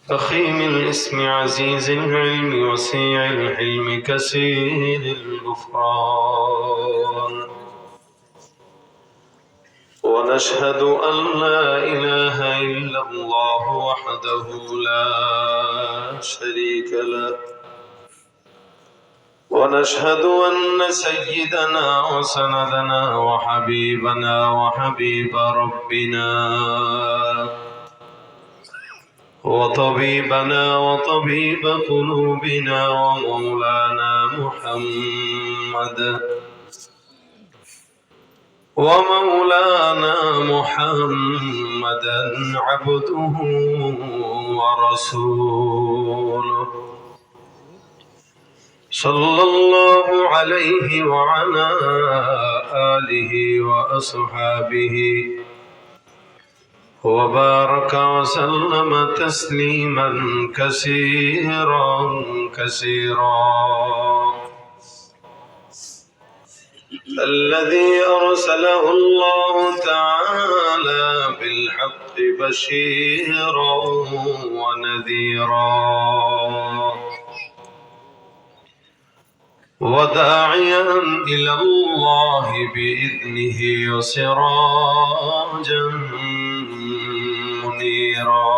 فخيم الاسم عزيز العلم وسيع الحلم كثير الغفران. ونشهد أن لا إله إلا الله وحده لا شريك له. ونشهد أن سيدنا وسندنا وحبيبنا وحبيب ربنا وطبيبنا وطبيب قلوبنا ومولانا محمدا عبده ورسوله صلى الله عليه وعلى آله وأصحابه وبارك وسلم تسليما كثيرا الذي أرسله الله تعالى بالحق بشيرا ونذيرا وداعيا إلى الله بإذنه وسراجا منيرا.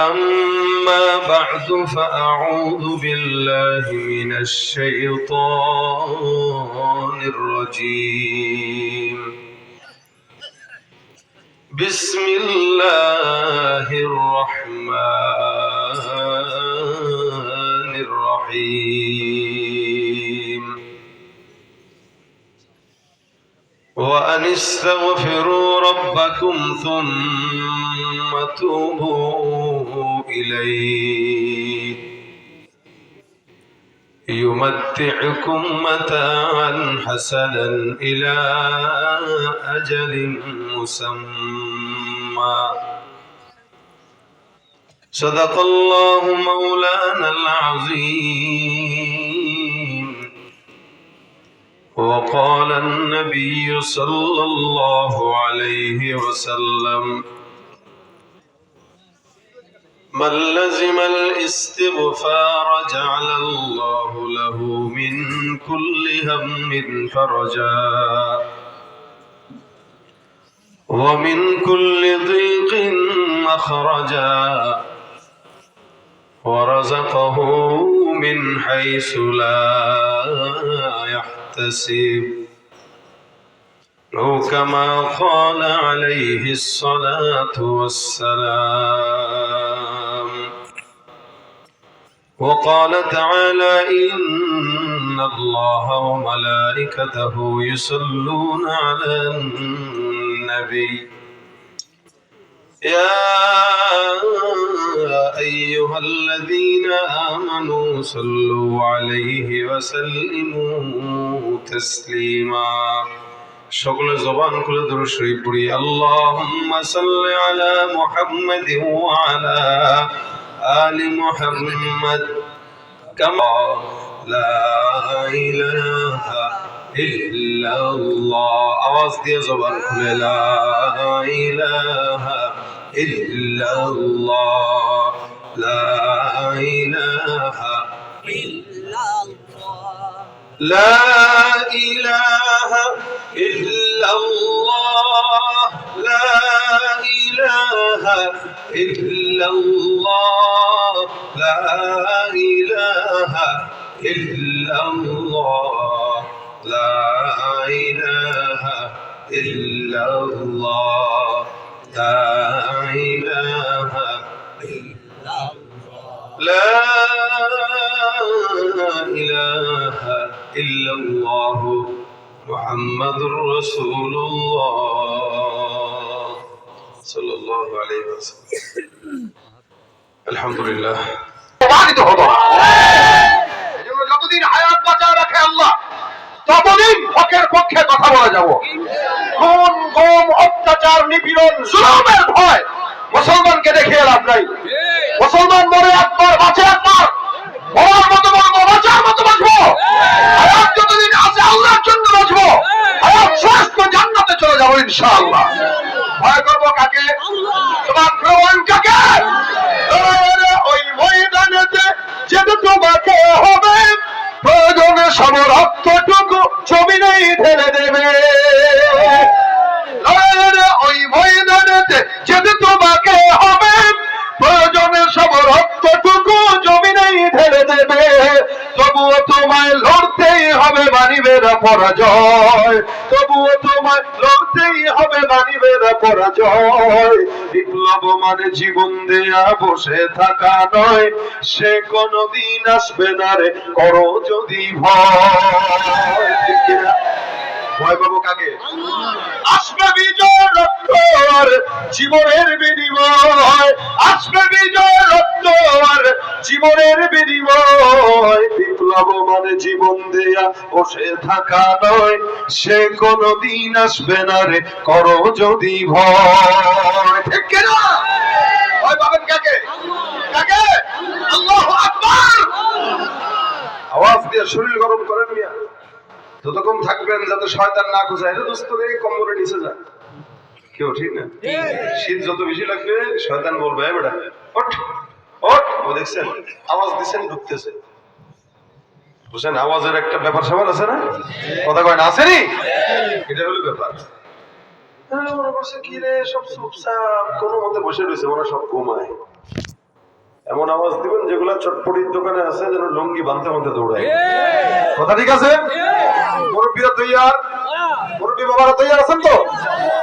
أما بعد فأعوذ بالله من الشيطان الرجيم. بسم الله الرحمن الرحيم. وأن استغفروا ربكم ثم توبوا إليه يمتعكم متاعا حسنا إلى أجل مسمى. صدق الله مولانا العظيم. وقال النبي صلى الله عليه وسلم: من لزم الاستغفار جعل الله له من كل هم فرجا ومن كل ضيق مخرجا ورزقه من حيث لا يحتسب أو كما قال عليه الصلاة والسلام. وقال تعالى: إن الله وملائكته يصلون على النبي يا أيها الذين آمنوا صلوا عليه وسلموا تسليما. সকলে জবান খুলে দরুদ শরীফ পড়ি। আল্লাহুম্মা সাল্লি আলা মুহাম্মাদ ওয়া আলা আলি মুহাম্মাদ কামা লা ইলাহা ইল্লাল্লাহ। আওয়াজ দিয়ে জবান খুলে লা ইলাহা ইল্লাল্লাহ লা ইলাহা ইল্লাল্লাহ লা ইলাহা ইল্লাল্লাহ লা ইলাহা ইল্লাল্লাহ লা ইলাহা ইল্লাল্লাহ লা ইলাহা ইল্লাল্লাহ লা ইলাহা لا إله إلا الله محمد رسول الله صلى الله عليه وسلم. الحمد لله. যতদিন হায়াত বাঁচায় রাখে আল্লাহ ততদিন হকের পক্ষে কথা বলে যাব। খুন গুম অত্যাচার নিপীড়ন জুলুমের ভয় মুসলমানকে দেখিয়ে লাভ নাই। মুসলমান মরে একবার বাঁচে একবার, মরার মতো মরবো, বাঁচার মতো বাঁচবো। হায়াত যতদিন আছে আল্লাহর জন্য বাঁচবো, হায়াত শেষ তো জান্নাতে চলে যাবো ইনশাআল্লাহ। ভয় করবো কাকে? সব রক্তটুকু জমিনেই ঢেলে দেবে। ওই ময়দানেতে যেতে তোমাকে হবে, প্রয়োজনে সব রক্তটুকু জমিনেই ঢেলে দেবে। তবুও তোমায় লড়তেই হবে, মানিবে না পরাজয়। তবুও তোমায় লড়তেই হবে, মানিবে না পরাজয়। বিপ্লব মানে জীবন দেয়া বসে থাকা নয়, সে কোনদিন আসবে না রে, করো যদি ভয়। ভয় পাবো কাকে? আসবে বিজয় রক্ত আর জীবনের বিনিময়, আসবে বিজয় রক্ত আর জীবনের বিনিময়। বিপ্লব মানে জীবন দেয়া বসে থাকা নয়, সে কোনদিন আসবে না রে, করো যদি ভয়। ঠিক কিনা? ভয় পাবেন কাকে? কাকে? আল্লাহু আকবার। আওয়াজ দিয়ে শরীর গরম করেন মিয়া। যতক্ষণ থাকবেন যাতে শয়তান না খুঁজায়, দোস্ত কম্বলের নিচে যান। কেউ ঠিক না? শীত যত বেশি লাগবে শয়তান বলবে বেটা ওঠ ওঠ। ও দেখছেন আওয়াজ দিচ্ছেন ঢুকতেছে, বুঝছেন? আওয়াজের একটা ব্যাপার স্যাপার আছে না? কথা কয় না, আসেনি? এটা হলো ব্যাপার। মনে করছে কি রে সব চুপচাপ কোনো মতে বসে রয়েছে, মনে সব ঘুমায়। এমন আওয়াজ দিবেন যেগুলা চটপটির দোকানে আছে যেন লুঙ্গি বাঁধতে বাঁধতে দৌড়ায়। কথা ঠিক আছে? মুরব্বীরা তৈয়ার? মুরব্বী বাবারা তৈয়ার আছেন তো?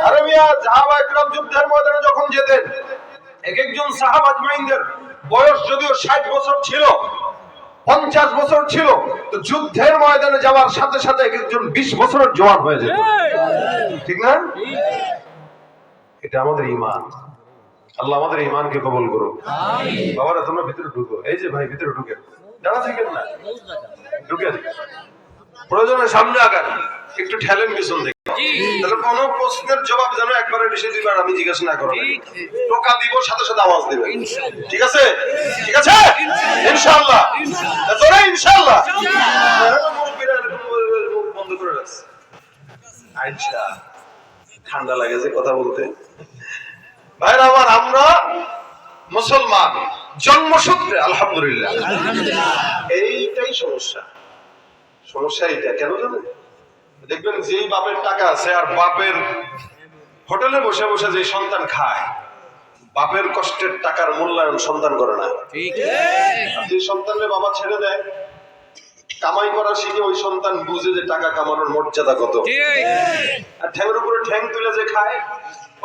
আরে মিয়া, সাহাবা একরাম যুদ্ধের ময়দানে যখন যেতেন, এক একজন সাহাবা আজমাইনদের বয়স যদিও 60 বছর ছিল, 50 বছর ছিল, তো যুদ্ধের ময়দানে যাওয়ার সাথে সাথে এক একজন 20 বছরের জওয়ান হয়ে যেত। ঠিক না? এটা আমাদের ঈমান। আল্লাহ আমাদের ঈমানকে কবুল করুক। আমিন। বাবারা তোমরা ভিতরে ঢুকো। এই যে ভাই ভিতরে ঢুকে দাঁড়া থাকেন না, ঢুকেন। প্রয়োজনে সামনে আগান, একটু ঠেলেন পিছন থেকে। তাহলে কোনো প্রশ্নের জবাব যেন একবারে বেশি দিবার আমি জিজ্ঞাসা না করব। টোকা দিব, সাথে সাথে আওয়াজ দিবেন। ঠিক আছে? ঠিক আছে? ইনশাআল্লাহ। জোরে ইনশাআল্লাহ। মুখ বন্ধ করে রাখছে। আচ্ছা, ঠান্ডা লাগেছে কথা বলতে। ভাইরা আমার, আমরা মুসলমান জন্মসূত্রে আলহামদুলিল্লাহ। এইটাই সমস্যা। সমস্যা এইটা কেন জানেন? দেখবেন যেই বাপের টাকা আছে আর বাপের হোটেলে বসে বসে যে সন্তান খায়, বাপের কষ্টের টাকার মূল্যায়ন সন্তান করে না। যে সন্তানের বাবা ছেড়ে দেয়, কামাই করা শিখে ওই সন্তান বুঝে যে টাকা কামানোর মর্যাদা কত। আর ঠ্যাংের উপরে ঠ্যাং তুলে যে খায়,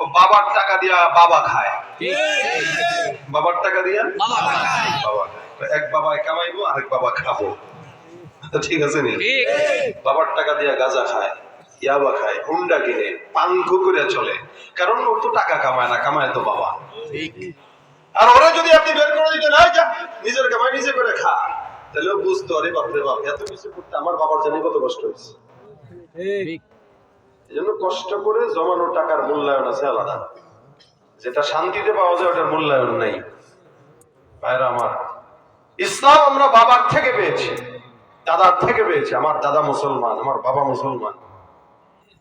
ও বাবার টাকা দিয়া বাবা খায়। বাবার টাকা দিয়া বাবা খায়। এক বাবায় কামাইবো, আরেক বাবা খাবো। ঠিক আছে নি? বাবার টাকা দিয়া গাঁজা খায়, ইয়াবা খায়, হুন্ডা কিনে, পাঙ্খু করে চলে, কারণ ওর তো টাকা কামায় না, কামায় তো বাবা। আর ওরা যদি আপনি বের করে দিতে না, যা নিজের কামাই নিজে করে খা, তাহলে ও বুঝতো আরে বাপরে বাপ, এত কিছু করতে আমার বাবার জানি কত কষ্ট হয়েছে। এই জন্য কষ্ট করে জমানো টাকার মূল্যায়ন আছে আলাদা, যেটা শান্তিতে পাওয়া যায় ওটার মূল্যায়ন নেই। ভাইরা আমার, ইসলাম আমরা বাবার থেকে পেয়েছি, দাদার থেকে পেয়েছি। আমার দাদা মুসলমান, আমার বাবা মুসলমান।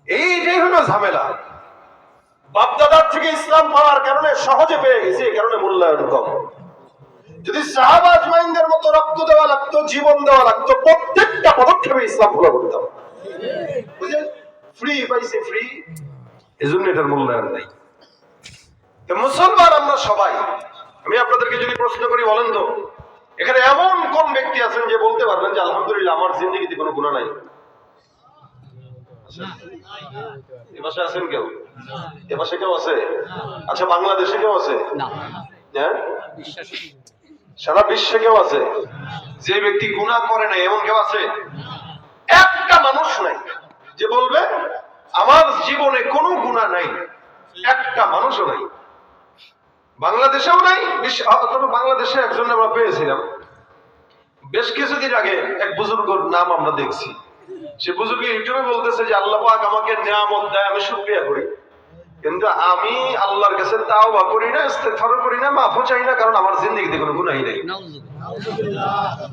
এইটাই হলো ঝামেলা। বাপ দাদার থেকে ইসলাম পাওয়ার কারণে সহজে পেয়ে গেছি, এই কারণে মূল্যায়ন কম। যদি সাহাবা আজমাইনদের মতো রক্ত দেওয়া লাগতো, জীবন দেওয়া লাগতো, প্রত্যেকটা পদক্ষেপে ইসলাম ফলো করতাম। বুঝলেন? ফ্রি পাইছে, ফ্রি, এজন্য এটার মূল্যায়ন নাই। মুসলমান আমরা সবাই। আমি আপনাদেরকে যদি প্রশ্ন করি, বলেন তো এখানে এমন কোন ব্যক্তি আছেন যে বলতে পারবেন যে আলহামদুলিল্লাহ আমার জিন্দেগিতে কোনো গুনাহ নাই? এ পাশে আছেন কেউ? এ পাশে কেউ আছে? আচ্ছা, বাংলাদেশে কেউ আছে? হ্যাঁ, সারা বিশ্বে কেউ আছে যে ব্যক্তি গুনাহ করে নাই? এমন কেউ আছে? একটা মানুষ নাই যে বলবে আমার জীবনে কোনো গুনাহ নাই। একটা মানুষও নাই, বাংলাদেশেও নাই। তবে বাংলাদেশে একজন আমরা পেয়েছিলাম বেশ কিছুদিন আগে, এক বুজুর্গর নাম আমরা দেখছি। সে বুজুর্গ ইউটিউবে বলতেছে যে আল্লাহ পাক আমাকে নিয়ামত দেয়, আমি শুকরিয়া করি, কিন্তু আমি আল্লাহর কাছে তাওবা করি না, ইস্তেগফারও করি না, মাফও চাই না, কারণ আমার জিন্দেগিতে কোনো গুনাহই নাই।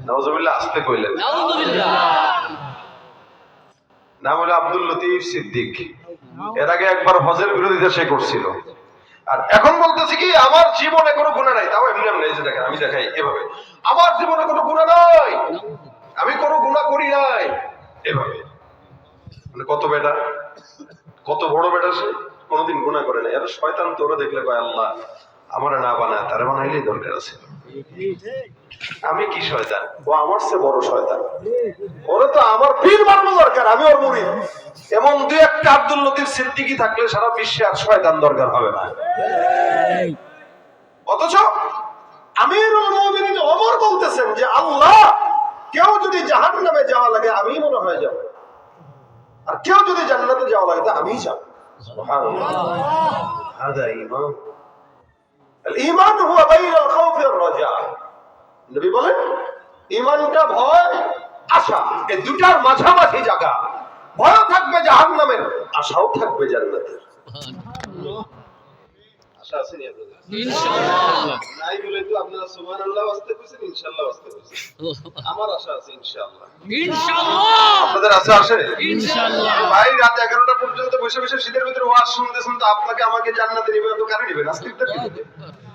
নাউজুবিল্লাহ। আস্তে কইলেন নাউজুবিল্লাহ। নাম হলো আব্দুল লতিফ সিদ্দিক। এর আগে একবার হজের বিরোধিতা সে করছিল, আর এখন বলতেছে কি আমার জীবনে কোনো গুনাহ নাই। তাও এমনি এমনি, এই যে দেখেন আমি দেখাই এভাবে, আমার জীবনে কোনো গুনাহ নাই, আমি কোনো গুনাহ করি নাই। এভাবে মানে কত বেটা, কত বড় বেটা, সে কোনোদিন গুনাহ করে না। এর শয়তান তো ওরা দেখলে কয় আল্লাহ আমারে না বানায়, তারে বানাইলেই দরকার আছে। আমি কি শয়তান, ও আমার চেয়ে বড় শয়তান, ওরে তো আমার পীর বানানো দরকার, আমি ওর মুরিদ। এমন দুই একটা আব্দুল লতিফ সিদ্দিকী থাকলে সারা বিশ্বে আর শয়তান দরকার হবে না। অথচ আমিরুল মুমিনিন ওমর বলতেছেন যে আল্লাহ, কেউ যদি জাহান্নামে যাওয়া লাগে আমি মনে হয় যাব, আর কেউ যদি জান্নাতে যাওয়া লাগে তা আমিই যাব। সুবহানাল্লাহ, হাদা ঈমান। আল ঈমান হুয়া বাইনাল খাউফি ওয়ার রাজা। নবী বলেন ঈমানটা ভয় আশা, এই দুটার মাঝামাঝি জায়গা। ভয় থাকবে জাহান্নামের, আশাও থাকবে জান্নাতের। আশা আছে নি আপনাদের? ইনশাআল্লাহ। নাই বলে তো আপনারা সুবহানাল্লাহ ওয়াস্তে কইছেন, ইনশাআল্লাহ ওয়াস্তে কইছেন। আমার আশা আছে ইনশাআল্লাহ। ইনশাআল্লাহ। আপনাদের আশা আছে? ইনশাআল্লাহ। ভাই রাত 11টা পর্যন্ত বসে বসে শীতের ভিতরে ওয়াজ শুনতেছেন, তো আপনাকে আমাকে জান্নাতে নিবে তো কারে নিবে? নাস্তিকদের নিবে,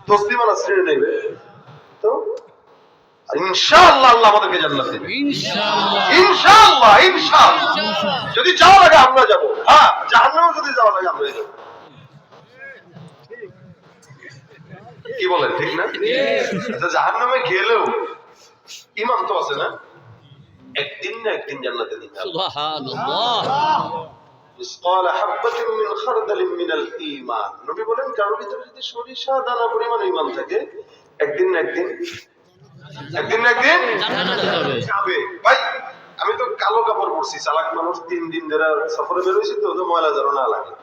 তসলিমা নাসরিন নেবে তো। ইনশাআল্লাহ আল্লাহ আমাদেরকে জান্নাত দিবে ইনশাআল্লাহ, ইনশাআল্লাহ, ইনশাআল্লাহ। যদি যাওয়া লাগে আমরা যাব, হ্যাঁ জাহান্নামে যদি যাওয়া লাগে আমরা যাব। কি বলেন, ঠিক না? আচ্ছা, জাহান্নামে গেলেও ঈমান তো আছে না, একদিন না একদিন জান্নাতে দিবে। সুবহানাল্লাহ। মিসকাল হাববাতিন মিন খারদালিন মিনাল ঈমান। নবী বলেন কারোর ভিতরে যদি সরিষা দানা পরিমাণ ঈমান থাকে, একদিন না একদিন জান্নাতে যাবে। ভাই আমি তো কালো কাপড় পরছি, চালাক মানুষ, 3 দিন ধরে সফরে বের হইছি, তো ময়লা যেন না লাগে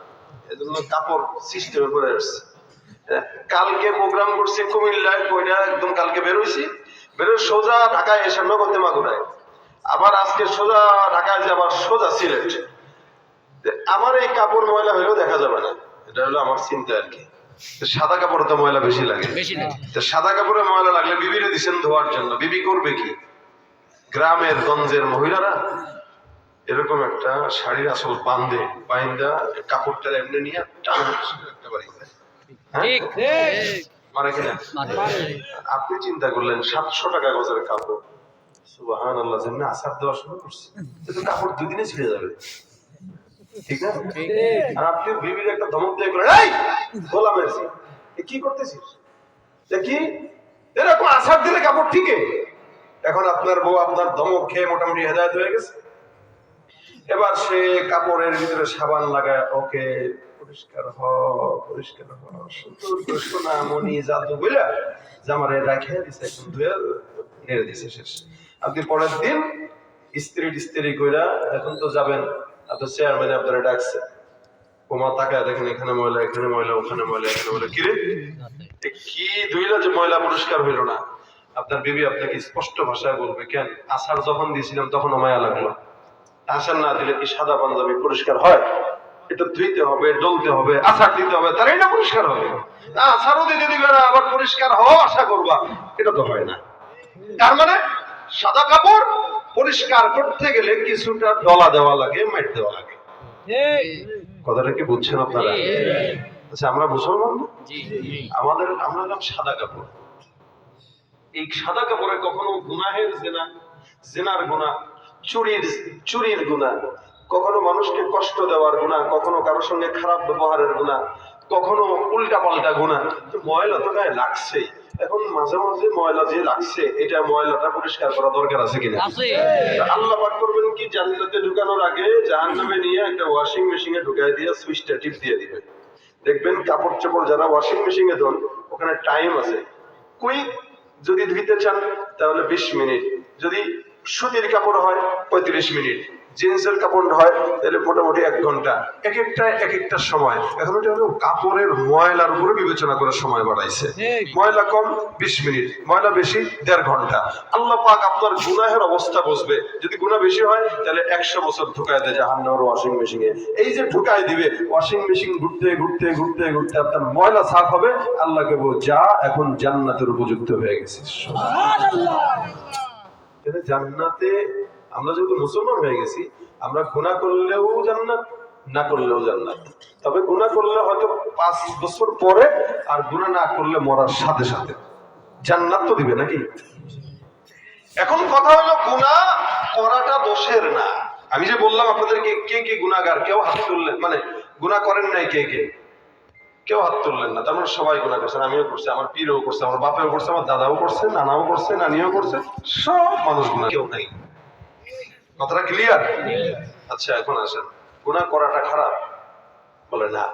এজন্য কাপড় সিস্টেমে পরে আসছে। কালকে প্রোগ্রাম করছি কুমিল্লায়, কইরা একদম কালকে বের হইছি, বেরোয় সোজা ঢাকায় এসে নগদে মাগুরায়, আবার আজকে সোজা ঢাকায় যে আবার সোজা সিলেট। আমার এই কাপড় ময়লা হইলেও দেখা যাবে না, এটা হলো আমার চিন্তা আর কি। সাদা কাপড়ে তো ময়লা বেশি লাগে, সাদা কাপড়ে ময়লা লাগলে বিবিরে দিচ্ছেন ধোয়ার জন্য, বিবি করবে কি? গ্রামের গঞ্জের মহিলারা এরকম একটা শাড়ির আসল বান্ধে, বাইন্দা কাপড়টা এমনি নিয়ে আপনি চিন্তা করলেন 700 টাকা গজের কাপড়, সুবহানাল্লাহ, যেমনি আসার দেওয়া শুরু করছে, কাপড় 2 দিনে ছিঁড়ে যাবে, ঠিক না? আর আপনি বিবির একটা ধমক দিয়ে বলেন, এই গোলাম এসে কি করতেছিস, দেখি এরকম আসার দিলে কাপড় ঠিকই। এখন আপনার বউ আপনার ধমক খেয়ে মোটামুটি হেদায়েত হয়ে গেছে, এবার সে কাপড়ের ভিতরে সাবান লাগায় ওকে পরিষ্কার হ, পরিষ্কার হ, সুন্দর সোনা মণি জাদু বইলা জামারে রাখিয়ে দিছে, এখন ধুয়ে নেড়ে দিছে, শেষ। আপনি পরের দিন স্ত্রী কইরা এখন তো যাবেন, আপনার চেয়ারম্যানে আপনারা ডাকছে, ওমা তাকায় দেখেন এখানে ময়লা, এখানে ময়লা, ওখানে ময়লা, এখানে ময়লা, কিরে কি ধুইলা যে ময়লা পরিষ্কার হইল না? আপনার বিবি আপনাকে স্পষ্ট ভাষায় বলবে, কেন আসার যখন দিয়েছিলাম তখনও মায়া লাগলো, আসার না দিলে কি সাদা পাঞ্জাবি পরিষ্কার হয়? এটা ধুইতে হবে, ডলতে হবে, আসার দিতে হবে, তারাই না পরিষ্কার হবে। আসারও দিতে দিবে না, আবার পরিষ্কার হওয়া আশা করবা, এটা তো হয় না। তার মানে সাদা কাপড় পরিষ্কার করতে গেলে কিছুটা ডলা দেওয়া লাগে, মাইট দেওয়া লাগে। কথাটা কি বুঝছেন আপনারা? আচ্ছা, আমরা মুসলমান, আমরা নাম সাদা কাপড়। এই সাদা কাপড়ে কখনো গুনাহের জেনার গুনাহ, চুরির গুনাহ, কখনো মানুষকে কষ্ট দেওয়ার গুনাহ, কখনো কারোর সঙ্গে খারাপ ব্যবহারের গুনাহ, কখনো উল্টা পাল্টা গুনাহ। ময়লা তো গায়ে লাগছেই, এখন মাঝে মাঝে ময়লা যে লাগছে, এটা ময়লাটা পরিষ্কার করা দরকার আছে কিনা? আল্লাহ পাক করবেন কি, জান্নাতে ঢুকানোর আগে জাহান্নামে নিয়ে একটা ওয়াশিং মেশিনে ঢুকাই দিয়ে সুইচটা টিপ দিয়ে দিবে। দেখবেন কাপড় চোপড় যারা ওয়াশিং মেশিনে ধোন, ওখানে টাইম আছে, কুইক যদি ধুইতে চান তাহলে 20 মিনিট, যদি সুতির কাপড় হয় 35 মিনিট, জিন্সের কাপড় হয় তাহলে মোটামুটি 1 ঘন্টা, এক একটা সময়। এখন এটা হলো কাপড়ের ময়লার উপরে বিবেচনা করে সময় বাড়াইছে। ময়লা কম 20 মিনিট, ময়লা বেশি 1.5 ঘন্টা। আল্লাহ পাক আপনার গুনাহের অবস্থা বুঝবে, যদি গুনাহ বেশি হয় তাহলে 100 বছর ঢুকায় দেয় জাহান্নামের ওয়াশিং মেশিনে। এই যে ঢুকায় দিবে, ওয়াশিং মেশিন ঘুরতে ঘুরতে ঘুরতে ঘুরতে আপনার ময়লা সাফ হবে, আল্লাহকে বল যা এখন জান্নাতের উপযুক্ত হয়ে গেছিস। সুবহানাল্লাহ। জান্নাতে আমরা যেহেতু মুসলমান হয়ে গেছি, আমরা গুনাহ করলেও জান্নাত, না করলেও জান্নাত। তবে গুনাহ করলে হয়তো 5 বছর পরে, আর গুনাহ না করলে মরার সাথে সাথে জান্নাত তো দিবে নাকি? এখন কথা হলো গুনাহ করাটা দোষের না, আমি যে বললাম আপনাদেরকে কে কে গুনাহগার, কেউ হাত তুললেন, মানে গুনাহ করেন নাই কে কে, কেউ হাত তুললেন না, তার মানে সবাই গুনাহ করছেন। আমিও করছি, আমার পীরও করছে, আমার বাপেও করছে, আমার দাদাও করছে, নানাও করছে, নানিও করছে, সব মানুষ গুনাহ, কেউ নাই। কথাটা ক্লিয়ার? আচ্ছা এখন আসেন, গুনাহ করাটা খারাপ? বলে না,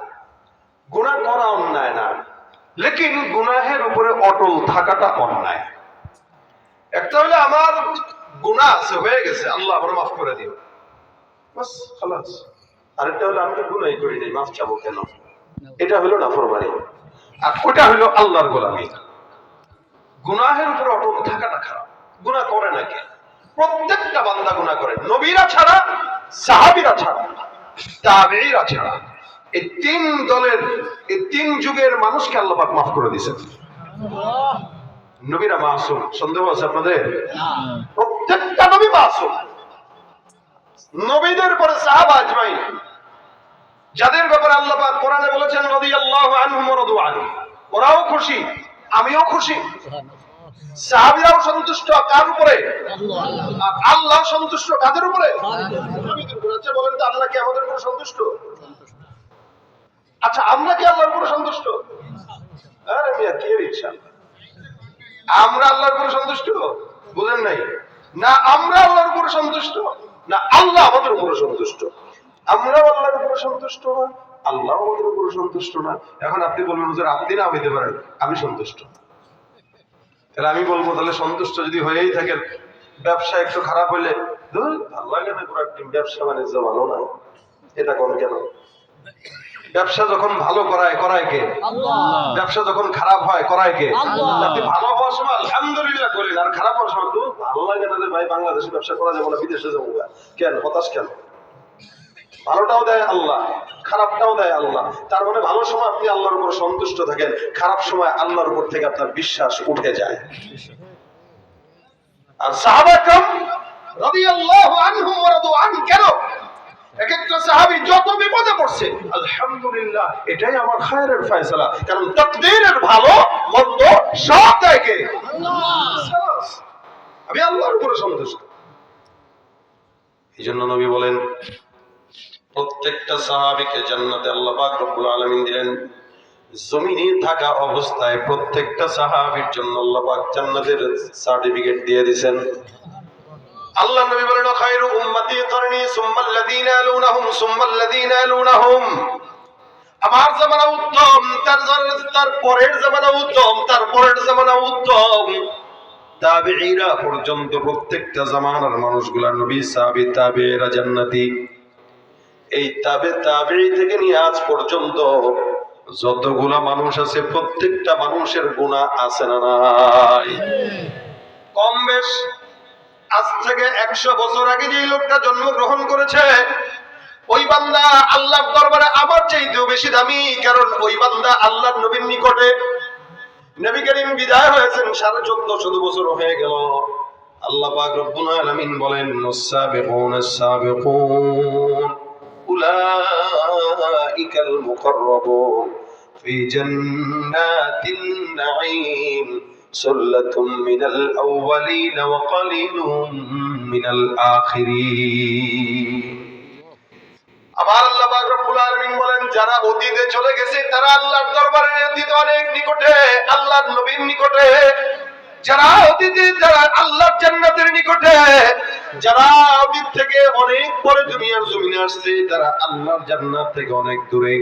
গুনাহ করা অন্যায় না, লেকিন গুনাহের উপরে অটল থাকাটা অন্যায়। একটা হলে আমার গুনাহ আছে, হয়ে গেছে, আল্লাহ আমার মাফ করে দিও, বাস খালাস। আরেকটা হলো আমি তো গুনাহই করি নাই, মাফ চাবো কেন? এটা হলো নাফরমানি। আর ওটা হলো আল্লাহর গোলামি। গুনাহের উপরে অটল থাকাটা খারাপ। গুনাহ করে না কে? প্রত্যেকটা বান্দা গুনাহ করে, নবীরা ছাড়া, সাহাবীরা ছাড়া, তাবেঈরা ছাড়া। এই তিন দলের, এই তিন যুগের মানুষকে আল্লাহ পাক মাফ করে দিয়েছেন। নবীরা মাসুম, সন্দেহ আছে আপনাদের? প্রত্যেকটা নবী মাসুম। নবীদের পরে সাহাবা আজমাইন, যাদের ব্যাপারে আল্লাহ পাক কোরআনে বলেছেন রাদিয়াল্লাহু আনহুম ওয়া রাদু আনহু, ওরাও খুশি, আমিও খুশি। সাহাবীরাও সন্তুষ্ট কার উপরে? আল্লাহ। আল্লাহ সন্তুষ্ট কাদের উপরে? নবীদের উপরে। আচ্ছা বলেন তো, আল্লাহ কি আমাদের উপরে সন্তুষ্ট? আচ্ছা আমরা কি আল্লাহর উপরে সন্তুষ্ট? আরে মিয়া কি ইনশাআল্লাহ, আমরা আল্লাহর উপরে সন্তুষ্ট? বলেন নাই না, আমরা আল্লাহর উপরে সন্তুষ্ট না, আল্লাহ আমাদের উপরে সন্তুষ্ট। আমরাও আল্লাহর উপরে সন্তুষ্ট না, আল্লাহ আমাদের উপরে সন্তুষ্ট না। এখন আপনি বলবেন হুজুর আপনি না হইতে পারেন, আমি সন্তুষ্ট। তাহলে আমি বলবো, তাহলে সন্তুষ্ট যদি হয়েই থাকেন, ব্যবসা একটু খারাপ হইলে ধুর আল্লাহ কেন পুরো ব্যবসা বাণিজ্য ভালো না, এটা কোন কেন? ব্যবসা যখন ভালো করায়, করায় কে? আল্লাহ। ব্যবসা যখন খারাপ হয়, করায় কে? আল্লাহ। আপনি ভালো হওয়ার সময় আলহামদুলিল্লাহ করেন, আর খারাপ হওয়ার সময় তো ভালো লাগে না রে ভাই, বাংলাদেশে ব্যবসা করা যাবে না, বিদেশে যাবো কেন, হতাশ কেন? ভালোটাও দেয় আল্লাহ, খারাপটাও দেয় আল্লাহ। তার মানে ভালো সময় আপনি আল্লাহর উপর সন্তুষ্ট থাকেন, খারাপ সময় আল্লাহর উপর থেকে আপনার বিশ্বাস উঠে যায়। আর সাহাবায়ে কেরাম রাদিয়াল্লাহু আনহুম ওয়া রাদু আনহু, কেন এক একটা সাহাবী যত বিপদে পড়ছে আলহামদুলিল্লাহ এটাই আমার খায়রের ফয়সালা, কারণ তাকদীরের ভালো মন্দ সব দেয় কে? আল্লাহ। আমি আল্লাহর উপর সন্তুষ্ট। এইজন্য নবী বলেন প্রত্যেকটা সাহাবীকে জান্নাতে আল্লাহ পাক রব্বুল আলামিন দিলেন। জমিনে থাকা অবস্থায় প্রত্যেকটা সাহাবীর জন্য আল্লাহ পাক জান্নাতের সার্টিফিকেট দিয়ে দিয়েছেন। আল্লাহ নবী বলেন খায়রু উম্মতি করনি সুম্মাল্লাযীনা ইয়ালুনাহুম সুম্মাল্লাযীনা ইয়ালুনাহুম, আমার জামানা উত্তম, তার পরের জামানা উত্তম, তার পরের জামানা উত্তম। তাবেঈরা পর্যন্ত প্রত্যেকটা জামানার মানুষগুলা নবী, সাহাবী, তাবেঈরা জান্নাতি। এই তাবেঈ থেকে নিয়ে আজ পর্যন্ত যতগুলা মানুষ আছে প্রত্যেকটা মানুষের গুনাহ আছে না নাই? কম বেশ। আজ থেকে 100 বছর আগে যে লোকটা জন্মগ্রহণ করেছে, ওই বান্দা আল্লাহর দরবারে আমার চাইতেও বেশি দামি, কারণ ওই বান্দা আল্লাহর নবীর নিকটে, নবী করিম বিদায় হয়েছেন 1450 বছর হয়ে গেল। আল্লাহ পাক রব্বুল আলামিন বলেন ওয়াস-সাবিকুনাস সাবিকুন উলাইকাল মুকাররাবুন ফি জান্নাতিন নাঈম সুল্লাতুম মিনাল আউওয়ালিন ওয়া কালিলুম মিনাল আখিরিন। আমার আল্লাহ পাক রব্বুল আলামিন বলেন যারা অতীতে চলে গেছে তারা আল্লাহর দরবারে অতীতে অনেক নিকটে, আল্লাহর নবীর নিকটে। যারা অতীতে, যারা আল্লাহর জান্নাতের নিকটে, যারা অতীত থেকে অনেক পরে দুনিয়ার জমিনে আসছে তারা আল্লাহর জান্নাত থেকে অনেক দূরে।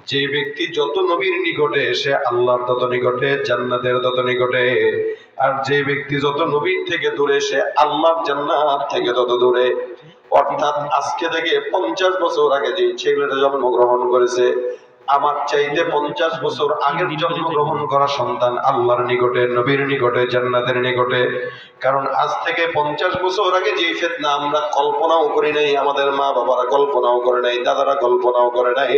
যে ব্যক্তি যত নবীর নিকটে সে আল্লাহর তত নিকটে, জান্নাতের তত নিকটে। আর যে ব্যক্তি যত নবীর থেকে দূরে সে আল্লাহর জান্নাত থেকে তত দূরে। অর্থাৎ আজকে থেকে 50 বছর আগে যে ছেলেটা জন্মগ্রহণ করেছে, আমার চাইতে 50 বছর আগের জন্মগ্রহণ করা সন্তান আল্লাহর নিকটে, নবীর নিকটে, জান্নাতের নিকটে। কারণ আজ থেকে 50 বছর আগে যে ফিতনা আমরা কল্পনাও করি নাই, আমাদের মা বাবারা কল্পনাও করে নাই, দাদারা কল্পনাও করে নাই,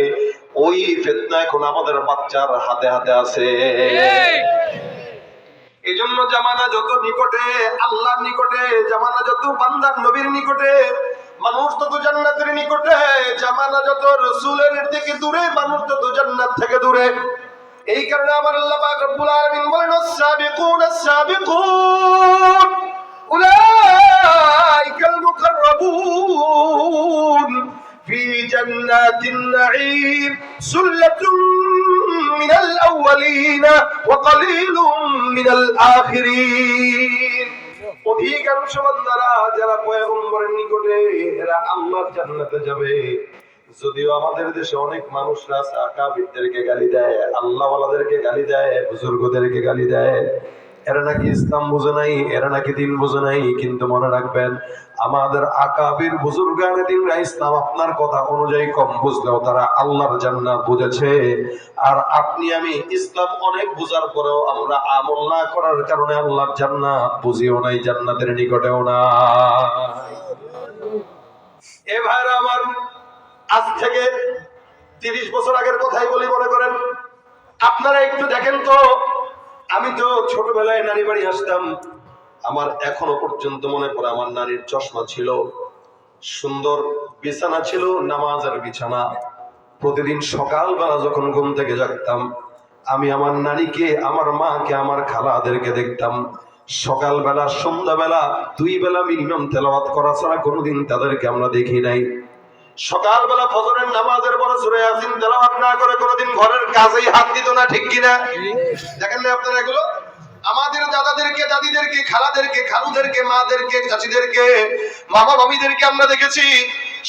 ওই ফিতনা এখন আমাদের বাচ্চার হাতে হাতে আছে। এই জন্য জামানা যত নিকটে আল্লাহর নিকটে, জামানা যত বান্দার নবীর নিকটে, মানুষ তত জান্নাতের নিকটে। জামানা যত রাসূলের থেকে দূরে, মানুষ তত জান্নাত থেকে দূরে। এই কারণে আমার আল্লাহ পাক রব্বুল আলামিন বলেন ওয়াস-সাবিকুনাস সাবিকুন উলাই উলাইকাল মুকাররাবুন ফি জান্নাতিন নাঈম সুল্লাতুন মিনাল আউয়ালিন ওয়া কালিলুম মিনাল আখিরিন। অধিকাংশ বান্দারা যারা পয়গম্বরের নিকটে এরা আল্লাহর জান্নাতে যাবে। যদিও আমাদের দেশে অনেক মানুষরা আকাবিরদেরকে গালি দেয়, আল্লাহওয়ালাদেরকে গালি দেয়, বুজুর্গদেরকে গালি দেয়, এরা নাকি ইসলাম বুঝে নাই, এরা নাকি দিন বুঝে নাই। কিন্তু মনে রাখবেন, আমাদের আকাবির বুজুর্গানে দিনরা ইসলাম আপনার কথা অনুযায়ী কম বুঝলেও তারা আল্লাহর জান্নাত বুঝেছে। আর আপনি আমি ইসলাম অনেক বুঝার পরেও আমরা আমল না করার কারণে আল্লাহর জান্নাত বুঝিও নাই, জান্নাতের নিকটেও না। এ ভাইরা আমার, আজ থেকে 30 বছর আগের কথাই বলি মনে করেন। আপনারা একটু দেখেন তো, আমি তো ছোটবেলায় নানি বাড়ি আসতাম। আমার এখনো পর্যন্ত মনে পড়ে আমার নানির চশমা ছিল, সুন্দর বিছানা ছিল, নামাজের বিছানা। প্রতিদিন সকালবেলা যখন ঘুম থেকে জাগতাম, আমি আমার নানিকে, আমার মাকে, আমার খালাদেরকে দেখতাম সকালবেলা সন্ধ্যাবেলা 2 বেলা মিনিমাম তেলাওয়াত করা ছাড়া কোনোদিন তাদেরকে আমরা দেখি নাই। সকালবেলা ফজরের নামাজের পরে সূরা ইয়াসিন তেলাওয়াত না করে কোনোদিন ঘরের কাজেই হাত দিত না, ঠিক কিনা? দেখেন না আপনারা এগুলো? আমাদের দাদাদেরকে, দাদিদেরকে, খালাদেরকে, খালুদেরকে, মাদেরকে, চাচিদেরকে, মামা মামিদেরকে আমরা দেখেছি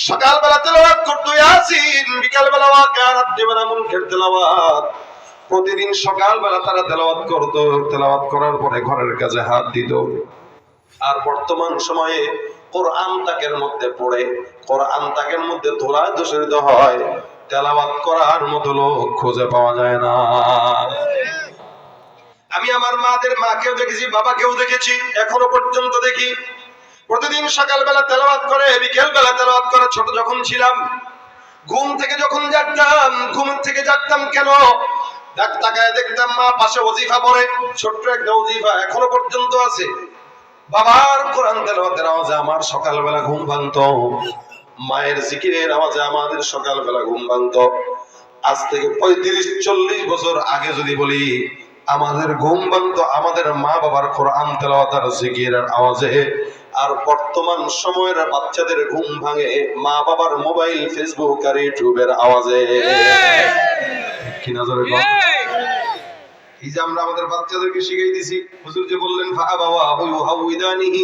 সকালবেলা তেলাওয়াত করতো ইয়াসিন, বিকালবেলা ওয়াকিয়া, রাত্রিবেলা মুলকের তেলাওয়াত। প্রতিদিন সকালবেলা তারা তেলাওয়াত করতো, তেলাওয়াত করার পরে ঘরের কাজে হাত দিত। আর বর্তমান সময়ে কোরআন তাকের মধ্যে পড়ে, কোরআন তাকের মধ্যে ধোলা দূষিত হয়, তেলাওয়াত করার মতো লোক খুঁজে পাওয়া যায় না। আমি আমার মাকেও দেখেছি, বাবাকেও দেখেছি, এখনো পর্যন্ত দেখি প্রতিদিন সকালবেলা তেলাওয়াত করে, বিকেলবেলা তেলাওয়াত করে। ছোট যখন ছিলাম, ঘুম থেকে যখন জাগতাম, ঘুম থেকে জাগতাম কেন, তাকায় দেখতাম মা পাশে ওজিফা পড়ে, ছোট্ট একটা ওজিফা এখনো পর্যন্ত আছে। বাবার কোরআন তেলাওয়াতের আওয়াজে আমার সকালবেলা ঘুম ভাঙতো, মায়ের জিকিরের আওয়াজে আমাদের সকালবেলা ঘুম ভাঙতো। আজ থেকে 35-40 বছর আগে যদি বলি, আমাদের ঘুম ভাঙতো আমাদের মা বাবার কোরআন তেলাওয়াত আর জিকিরের আওয়াজে। আর বর্তমান সময়ের বাচ্চাদের ঘুম ভাঙে মা বাবার মোবাইল, ফেসবুক আর ইউটিউবের আওয়াজে। কি নজরে গো? এই যে আমরা আমাদের বাচ্চাদেরকে শিখিয়ে দিছি, হুজুর যে বললেন ফাআবাওয়া ইউহাউইদানিহি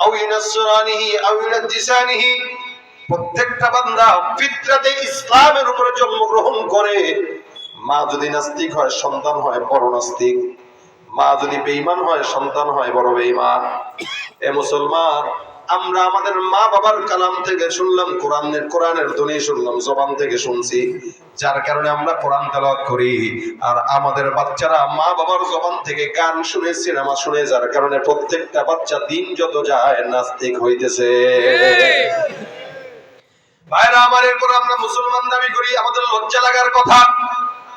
আও ইউনাসরানিহি আও ইউনাজিসানিহি, প্রত্যেকটা বান্দা ফিতরাতে ইসলামের উপরে জন্মগ্রহণ করে। মা যদি নাস্তিক হয়, সন্তান হয় বড় নাস্তিক। মা যদি বেঈমান হয়, সন্তান হয় বড় বেঈমান। এ মুসলমান, আমরা আমাদের মা বাবার কালাম থেকে শুনলাম, কোরআনের ধ্বনি শুনলাম, জবান থেকে শুনছি, যার কারণে আমরা কোরআন তেলাওয়াত করি। আর আমাদের বাচ্চারা মা বাবার জবান থেকে গান শুনে, সিনেমা শুনে, যার কারণে প্রত্যেকটা বাচ্চা দিন যত যায় নাস্তিক হইতেছে। ভাইরা আমার, এরপর আমরা মুসলমান দাবি করি, আমাদের লজ্জা লাগার কথা।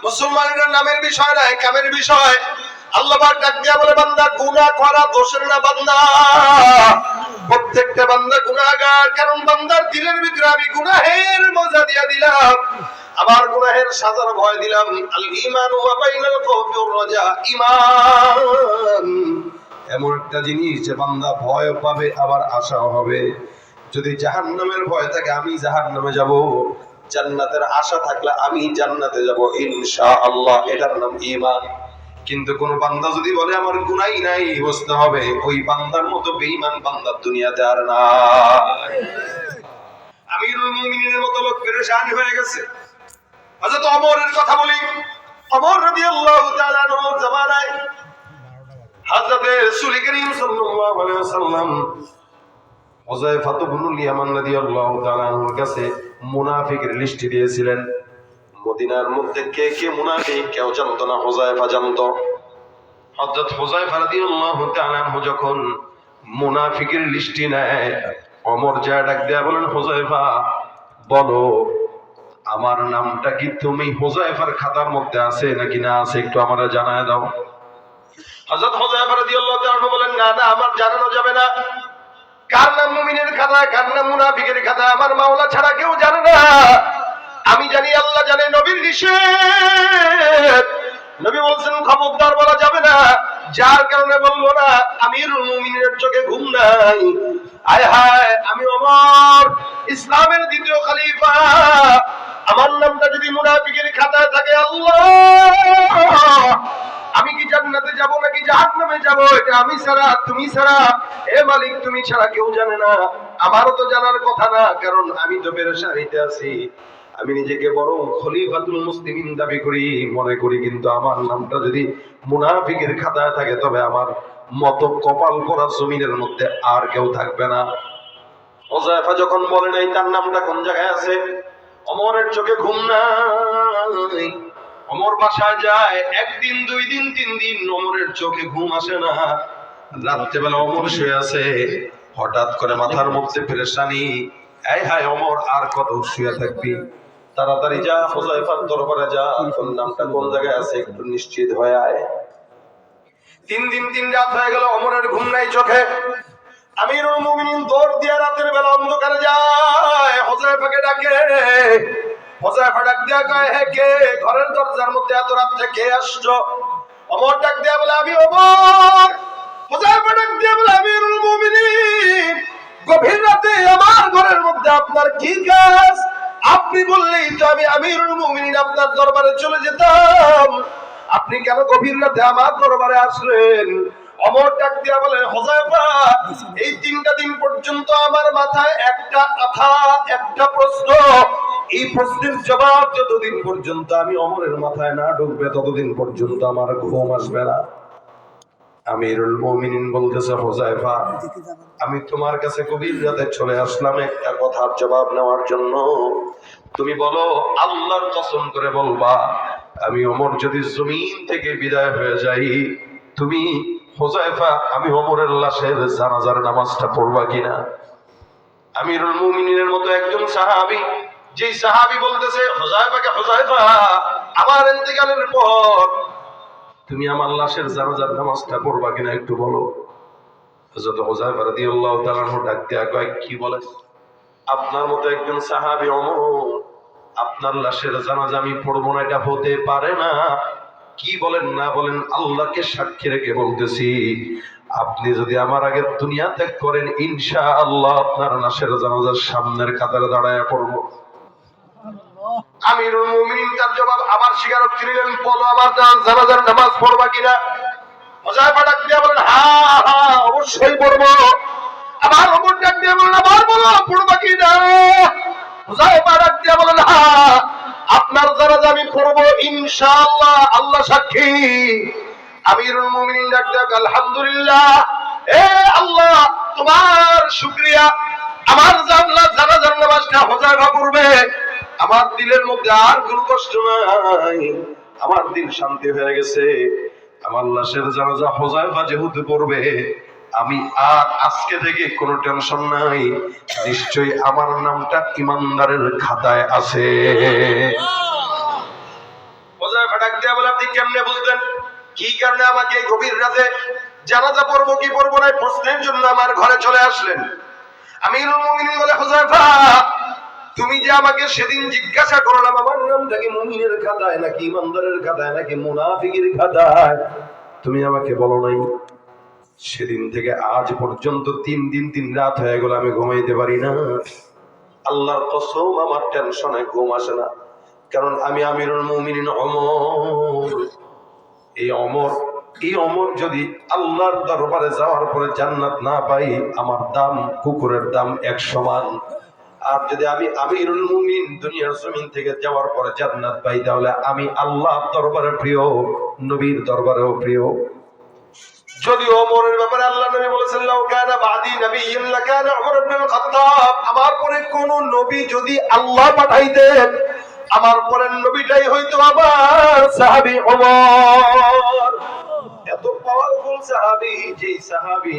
মুসলমানের নামের বিষয় নয়, কামের বিষয়। আল্লাহ পাক ডাক দিয়া বলে, বান্দা গুনাহ করা দোষের না বান্দা, প্রত্যেকটা বান্দা গুনাহগার। কারণ বান্দার দিলের ভিতরে আমি গুনাহের মজা দিয়া দিলাম, আবার গুনাহের সাজার ভয় দিলাম। আল ঈমানু ওয়া বাইনাল খাউফি ওয়ার রাজা, ঈমান এমন একটা জিনিস যে বান্দা ভয় পাবে আবার আশাও হবে। যদি জাহান্নামের ভয় থাকে আমি জাহান্নামে যাব, জান্নাতের আশা থাকলে আমি জান্নাতে যাব ইনশাআল্লাহ, এটার নাম ঈমান। কিন্তু কোন বান্দা যদি বলে আমার গুনাহই নাই, বুঝতে হবে ওই বান্দার মতো বেঈমান বান্দা দুনিয়াতে আর নাই। আমিরুল মুমিনিনের মতো লোক পেরেশান হয়ে গেছে। হযরত ওমরের কথা বলি, ওমর রাদিয়াল্লাহু তাআলা আনহুর জামানায় হযরত রাসূল করিম সাল্লাল্লাহু আলাইহি ওয়াসাল্লাম হুযায়ফা ইবনুল ইয়ামান রাদিয়াল্লাহু তাআলা আনহুর কাছে মুনাফিকের লিস্ট দিয়েছিলেন। মদিনার মধ্যে কে কে মুনাফিক কেউ জানতো না, হুযায়ফা জানতো। হযরত হুযায়ফা রাদিয়াল্লাহু তাআলা আনহু যখন মুনাফিকের লিস্ট নেয়, ওমর যা ডাক দেয়া বলেন, হুযায়ফা বলো আমার নামটা কি তুমি হুযায়ফার খাতার মধ্যে আছে নাকি না আছে, একটু আমারে জানায় দাও। হযরত হুযায়ফা রাদিয়াল্লাহু তাআলা আনহু বলেন, না না, আমার জানানো যাবে না। কার নাম মুমিনের খাতায়, কার নাম মুনাফিকের খাতায় আমার মাওলা ছাড়া কেউ জানে না। আমি জানি, আল্লাহ জানে, নবীর নিষেধ। নবী বলছেন খবরদার বলা যাবে না। যার কারণে বলবো না আমিরুল মুমিনের চোখে ঘুম নাই। আয় হায়, আমি ওমর, ইসলামের দ্বিতীয় খলিফা, আমার নামটা যদি মুনাফিকের খাতায় থাকে, আল্লাহ, আমি কি জান্নাতে যাব নাকি জাহান্নামে যাব, এটা আমি ছাড়া, তুমি ছাড়া, এ মালিক তুমি ছাড়া কেউ জানে না। আমারও তো জানার কথা না, কারণ আমি তো পেরেশানিতে আছি। আমি নিজেকে বড় খলিফাতুল মুসলিমিন দাবি করি, মনে করি, কিন্তু আমার নামটা যদি মুনাফিকের খাতায় থাকে তবে আমার মত কপাল পরা জমিনের মধ্যে আর কেউ থাকবে না। হুযায়ফা যখন বলে নাই তার নামটা কোন জায়গায় আছে, ওমরের চোখে ঘুম নাই। ওমর বাসায় যায়, একদিন, 2 দিন, 3 দিন ওমরের চোখে ঘুম আসে না। রাত্রেবেলা ওমর শুয়ে আছে, হঠাৎ করে মাথার মধ্যে পেরেশানি। এই হায় ওমর, আর কত শুয়ে থাকবি, তাড়াতাড়ি যা হুযায়ফার দরবারে যা, তোর নামটা কোন জায়গায় আছে একটু নিশ্চিত হয়ে আয়। 3 দিন 3 রাত হয়ে গেল, ওমরের ঘুম নাই চোখে। আমিরুল মুমিনিন দৌড় দিয়ে রাতের বেলা অন্ধকারে যায়, হুযায়ফাকে ডাকে। হুযায়ফা ডাক দিয়া কয়, হে কে, ঘরের দরজার মধ্যে এত রাতে কে আসছো? ওমর ডাক দিয়া বলে, আমি ওমর। হুযায়ফা ডাক দিয়া বলে, আমিরুল মুমিনিন, গভীর রাতে আমার ঘরের মধ্যে আপনার কি কাজ? আপনি বললেই তো আমি আমিরুল মুমিনিন আপনার দরবারে চলে যেতাম, আপনি কেন গভীর রাতে আমার দরবারে আসলেন? ওমর ডাক দিয়া বলে, হুযায়ফা, এই 3টা দিন পর্যন্ত আমার মাথায় একটা কথা, একটা প্রশ্ন, এই প্রশ্নের জবাব যতদিন পর্যন্ত আমি ওমরের মাথায় না ঢুকবে ততদিন পর্যন্ত আমার ঘুম আসবে না। আমিরুল মুমিনিন বলতেছে, হুযায়ফা, আমি তোমার কাছে গভীর রাতে চলে আসলাম একটা কথার জবাব নেওয়ার জন্য। তুমি বলো, আল্লাহর কসম করে বলবা, আমি ওমর যদি জমিন থেকে বিদায় হয়ে যাই, তুমি হুযায়ফা আমি ওমরের লাশের জানাজার নামাজটা পড়বা কিনা? আমিরুল মুমিনিনের মতো একজন সাহাবী, যে সাহাবী বলতেছে হুযায়ফাকে, হুযায়ফা, আমার ইন্তেকালের পর তুমি আমার লাশের জানাজার নামাজটা পড়বা কিনা একটু বলো। হযরত হুযায়ফা রাদিয়াল্লাহু তাআলা ডাক দিয়া কয়, কি বলে? আপনার মতো একজন সাহাবী ওমর, আপনার লাশের জানাজা আমি পড়বো না, এটা হতে পারে না। কি বলেন না বলেন, আল্লাহকে সাক্ষী রেখে বলতেছি, আপনি যদি আমার আগে দুনিয়া ত্যাগ করেন, ইনশাআল্লাহ আপনার লাশের জানাজার সামনের কাতারে দাঁড়ায় পড়বো। আমিরুল মুমিনিন তার জবাব আবার স্বীকারোক্তি দিলেন, বলো আমার জানাজার নামাজ পড়বা কিনা? হুযায়ফা ডাক দিয়া বলেন, হ্যাঁ হ্যাঁ অবশ্যই পড়বো। আবার ওমর ডাক দিয়া বলেন, আবার বলো পড়বা কিনা? হুযায়ফা ডাক দিয়া বলেন, হ্যাঁ আপনার জানাজা আমি পড়বো ইনশাআল্লাহ, আল্লাহ সাক্ষী। আমিরুল মুমিনিন ডাক দিয়া, আলহামদুলিল্লাহ, এ আল্লাহ তোমার শুকরিয়া, আমার জানাজার নামাজটা হুযায়ফা পড়বে, আমার দিলের মধ্যে আর কোনো কষ্ট নাই, আমার দিল শান্তি হয়ে গেছে। আমার লাশের জানাজা হুযায়ফা যেহেতু পড়বে, আমি আর আজকে থেকে কোনো টেনশন নাই, নিশ্চয়ই আমার নামটা ইমানদারের খাতায় আছে। হুযায়ফা ডাক দিয়া বলে, আপনি কেমনে বুঝলেন? কি কারণে আমাকে গভীর রাতে জানাজা পড়বো কি পড়বো না প্রশ্নের জন্য আমার ঘরে চলে আসলেন? আমিরুল মুমিনিন বলে, হুযায়ফা, তুমি যে আমাকে সেদিন জিজ্ঞাসা করলাম আমার নামটা কি মুমিনের খাতায় নাকি ইমানদারের খাতায় নাকি মুনাফিকের খাতায়, তুমি আমাকে বলো নাই। সেদিন থেকে আজ পর্যন্ত 3 দিন 3 রাত হয়ে গেল, আমি ঘুমাইতে পারি না। আল্লাহর কসম আমার টেনশনে ঘুম আসে না, কারণ আমি আমিরুল মুমিনিন ওমর। এই ওমর যদি আল্লাহর দরবারে যাওয়ার পরে জান্নাত না পাই, আমার দাম কুকুরের দাম 1 সমান। আর যদি আমি আমিরুল মুমিন দুনিয়ার জমিন থেকে যাওয়ার পরে জান্নাত পাই, তাহলে আমি আল্লাহর দরবারে প্রিয়, নবীর দরবারেও প্রিয়। যদি ওমরের ব্যাপারে আল্লাহ নবী বলেছেন, লাউ কানা বাদি নাবিয়্যুন লাকানা ওমর ইবনুল খাত্তাব, আমার পরে কোন নবী যদি আল্লাহ পাঠাইতেন, আমার পরের নবীটাই হয়তো আমার সাহাবী ওমর। এত পাওয়ারফুল সাহাবী, যেই সাহাবী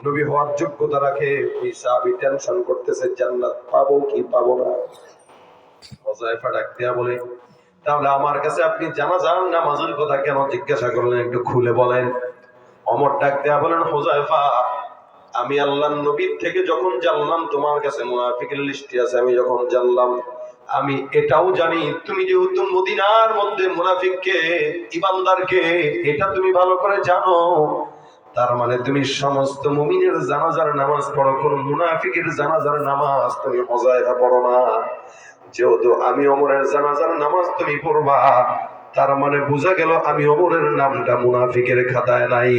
নবী হওয়ার যোগ্যতা রাখে, ওই সাহাবী টেনশন করতেছে জান্নাত পাবো কি পাবো না। হুযায়ফা ডাক দিয়া বলে, তাহলে আমার কাছে আপনি জানাজার নামাজের কথা কেন জিজ্ঞাসা করলেন, একটু খুলে বলেন। ওমর ডাক দিয়া বলেন, হুযায়ফা, আমি আল্লাহর নবীর থেকে যখন জানলাম তোমার কাছে মুনাফিকের লিস্টি আছে, আমি যখন জানলাম, আমি এটাও জানি তুমি যেহেতু মদিনার মধ্যে মুনাফিককে ইমানদারকে এটা তুমি ভালো করে জানো, তার মানে তুমি সমস্ত মুমিনের জানাজার নামাজ পড়ো, কোন মুনাফিকের জানাজার নামাজ তুমি হজায়রা পড়ো না। যেহেতু আমি ওমরের জানাজার নামাজ তুমি পড়বা, তার মানে বোঝা গেল আমি ওমরের নামটা মুনাফিকের খাতায় নাই।